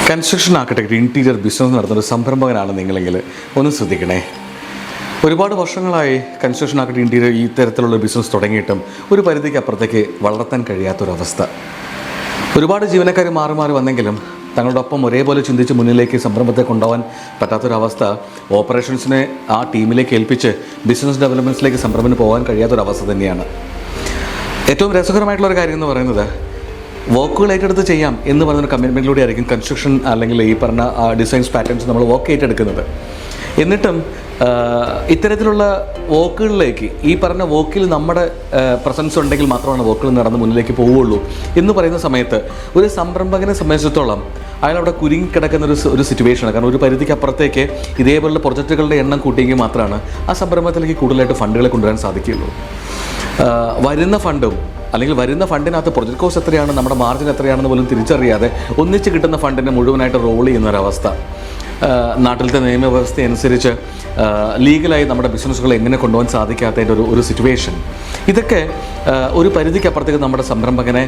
Construction architect interior business നടത്തുന്ന ഒരു സംരംഭകനാണ് നിങ്ങളെങ്കിൽ ഒന്ന് ശ്രദ്ധിക്കണേ. ഒരുപാട് വർഷങ്ങളായി കൺസ്ട്രക്ഷൻ ആർക്കിടെക്ട് ഇൻറ്റീരിയർ ഈ തരത്തിലുള്ള ബിസിനസ് തുടങ്ങിയിട്ടും ഒരു പരിധിക്ക് അപ്പുറത്തേക്ക് വളർത്താൻ കഴിയാത്തൊരവസ്ഥ. ഒരുപാട് ജീവനക്കാർ മാറി മാറി വന്നെങ്കിലും തങ്ങളുടെ ഒപ്പം ഒരേപോലെ ചിന്തിച്ച് മുന്നിലേക്ക് സംരംഭത്തെ കൊണ്ടുപോകാൻ പറ്റാത്തൊരവസ്ഥ, ഓപ്പറേഷൻസിനെ ആ ടീമിലേക്ക് ഏൽപ്പിച്ച് ബിസിനസ് ഡെവലപ്മെൻറ്റ്സിലേക്ക് സംരംഭത്തിന് പോകാൻ കഴിയാത്തൊരവസ്ഥ തന്നെയാണ്. ഏറ്റവും രസകരമായിട്ടുള്ളൊരു കാര്യം എന്ന് പറയുന്നത്, വർക്കുകൾ ഏറ്റെടുത്ത് ചെയ്യാം എന്ന് പറയുന്ന കമ്മിറ്റ്മെൻറ്റിലൂടെ ആയിരിക്കും കൺസ്ട്രക്ഷൻ അല്ലെങ്കിൽ ഈ പറഞ്ഞ ഡിസൈൻസ് പാറ്റേൺസ് നമ്മൾ വർക്ക് ഏറ്റെടുക്കുന്നത്. എന്നിട്ടും ഇത്തരത്തിലുള്ള വർക്കുകളിലേക്ക് ഈ പറഞ്ഞ വർക്കിൽ നമ്മുടെ പ്രസൻസ് ഉണ്ടെങ്കിൽ മാത്രമാണ് വർക്കുകൾ നടന്ന് മുന്നിലേക്ക് പോവുകയുള്ളൂ എന്ന് പറയുന്ന സമയത്ത് ഒരു സംരംഭകനെ സംബന്ധിച്ചിടത്തോളം അയാളവിടെ കുരുങ്ങിക്കിടക്കുന്ന ഒരു സിറ്റുവേഷനാണ്. കാരണം ഒരു പരിധിക്ക് അപ്പുറത്തേക്ക് ഇതേപോലുള്ള പ്രൊജക്റ്റുകളുടെ എണ്ണം കൂട്ടിയെങ്കിൽ മാത്രമാണ് ആ സംരംഭത്തിലേക്ക് കൂടുതലായിട്ട് ഫണ്ടുകളെ കൊണ്ടുവരാൻ സാധിക്കുകയുള്ളൂ. വരുന്ന ഫണ്ടും അല്ലെങ്കിൽ വരുന്ന ഫണ്ടിനകത്ത് പ്രൊജക്ട് കോസ്റ്റ് എത്രയാണ്, നമ്മുടെ മാർജിൻ എത്രയാണെന്ന് പോലും തിരിച്ചറിയാതെ ഒന്നിച്ച് കിട്ടുന്ന ഫണ്ടിനെ മുഴുവനായിട്ട് റോൾ ചെയ്യുന്നൊരവസ്ഥ, നാട്ടിലത്തെ നിയമവ്യവസ്ഥ അനുസരിച്ച് ലീഗലായി നമ്മുടെ ബിസിനസ്സുകൾ എങ്ങനെ കൊണ്ടുപോകാൻ സാധിക്കാത്തതിൻ്റെ ഒരു സിറ്റുവേഷൻ, ഇതൊക്കെ ഒരു പരിധിക്കപ്പുറത്തേക്ക് നമ്മുടെ സംരംഭകനെ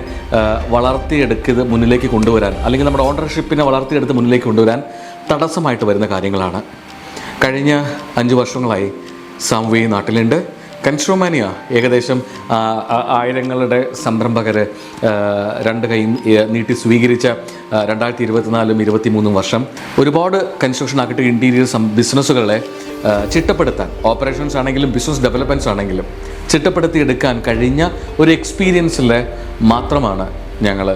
വളർത്തിയെടുക്കുന്നത് മുന്നിലേക്ക് കൊണ്ടുവരാൻ അല്ലെങ്കിൽ നമ്മുടെ ഓണർഷിപ്പിനെ വളർത്തിയെടുത്ത് മുന്നിലേക്ക് കൊണ്ടുവരാൻ തടസ്സമായിട്ട് വരുന്ന കാര്യങ്ങളാണ്. കഴിഞ്ഞ 5 വർഷങ്ങളായി സാംവി നാട്ടിലുണ്ട്. കൺസ്ട്രോമാനിയ ഏകദേശം ആയിരങ്ങളുടെ സംരംഭകർ രണ്ട് കൈയും നീട്ടി സ്വീകരിച്ച 2024-23 വർഷം ഒരുപാട് കൺസ്ട്രക്ഷൻ ആർക്കിടെക്ട് ഇൻറ്റീരിയർ ബിസിനസ്സുകളെ ചിട്ടപ്പെടുത്താൻ, ഓപ്പറേഷൻസ് ആണെങ്കിലും ബിസിനസ് ഡെവലപ്മെൻറ്റ്സ് ആണെങ്കിലും ചിട്ടപ്പെടുത്തിയെടുക്കാൻ കഴിഞ്ഞ ഒരു എക്സ്പീരിയൻസിൽ മാത്രമാണ് ഞങ്ങൾ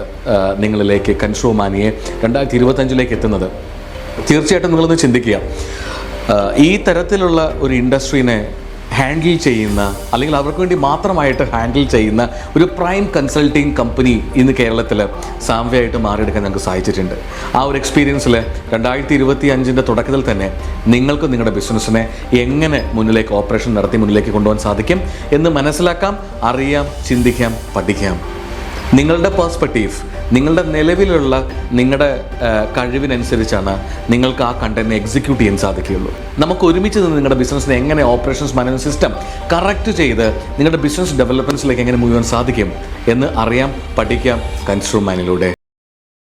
നിങ്ങളിലേക്ക് കൺസ്ട്രോമാനിയെ 2025 എത്തുന്നത്. തീർച്ചയായിട്ടും നിങ്ങളൊന്ന് ചിന്തിക്കുക, ഈ തരത്തിലുള്ള ഒരു ഇൻഡസ്ട്രീനെ ഹാൻഡിൽ ചെയ്യുന്ന അല്ലെങ്കിൽ അവർക്ക് വേണ്ടി മാത്രമായിട്ട് ഹാൻഡിൽ ചെയ്യുന്ന ഒരു പ്രൈം കൺസൾട്ടിങ് കമ്പനി ഇന്ന് കേരളത്തിൽ സാംവയായിട്ട് മാറിയെടുക്കാൻ ഞങ്ങൾക്ക് സാധിച്ചിട്ടുണ്ട്. ആ ഒരു എക്സ്പീരിയൻസിൽ 2025 തുടക്കത്തിൽ തന്നെ നിങ്ങൾക്ക് നിങ്ങളുടെ ബിസിനസ്സിനെ എങ്ങനെ മുന്നിലേക്ക് ഓപ്പറേഷൻ നടത്തി മുന്നിലേക്ക് കൊണ്ടുപോകാൻ സാധിക്കും എന്ന് മനസ്സിലാക്കാം, അറിയാം, ചിന്തിക്കാം, പഠിക്കാം. നിങ്ങളുടെ പേഴ്സ്പെക്റ്റീവ്, നിങ്ങളുടെ നിലവിലുള്ള നിങ്ങളുടെ കഴിവിനനുസരിച്ചാണ് നിങ്ങൾക്ക് ആ കണ്ടന്റിനെ എക്സിക്യൂട്ട് ചെയ്യാൻ സാധിക്കുകയുള്ളൂ. നമുക്ക് ഒരുമിച്ച് നിന്ന് നിങ്ങളുടെ ബിസിനസ്സിനെ എങ്ങനെ ഓപ്പറേഷൻസ് മാനേജ്മെൻറ്റ് സിസ്റ്റം കറക്റ്റ് ചെയ്ത് നിങ്ങളുടെ ബിസിനസ് ഡെവലപ്മെൻറ്റ്സിലേക്ക് എങ്ങനെ മുഴുവൻ സാധിക്കും എന്ന് അറിയാം, പഠിക്കാം കൺസ്ട്രോമാനിലൂടെ.